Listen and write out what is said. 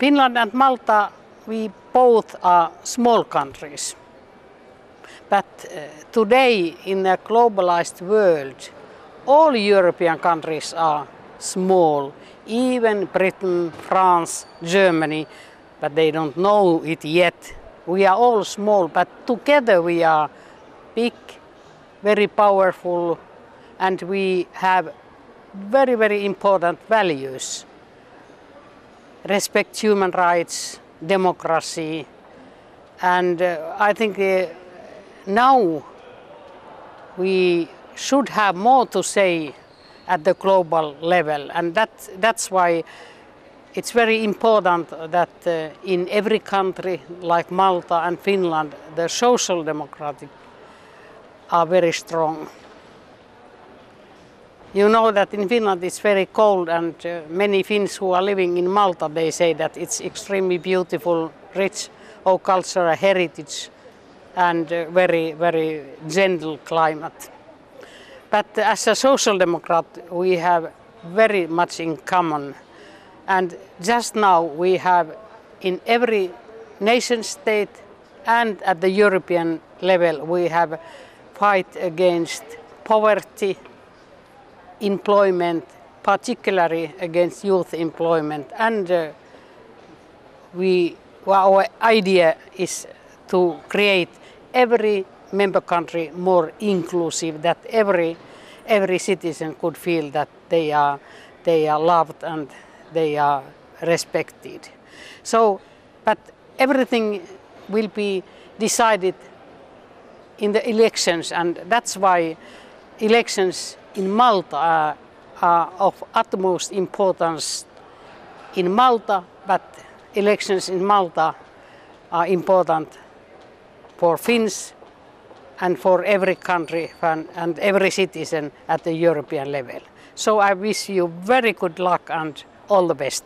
Finland and Malta, we both are small countries. But today in a globalized world, all European countries are small, even Britain, France, Germany, but they don't know it yet. We are all small, but together we are big, very powerful, and we have very, very important values. Respect human rights, democracy, and I think now we should have more to say at the global level, and that's why it's very important that in every country like Malta and Finland, the social democratic are very strong. You know that in Finland it's very cold, and many Finns who are living in Malta, they say that it's extremely beautiful, rich of cultural heritage and very, very gentle climate. But as a social democrat, we have very much in common. And just now we have in every nation state and at the European level, we have fight against poverty, employment, particularly against youth employment. And our idea is to create every member country more inclusive, that every citizen could feel that they are loved and they are respected. So, but everything will be decided in the elections, and that's why elections in Malta are of utmost importance in Malta, but elections in Malta are important for Finns and for every country and every citizen at the European level. So I wish you very good luck and all the best.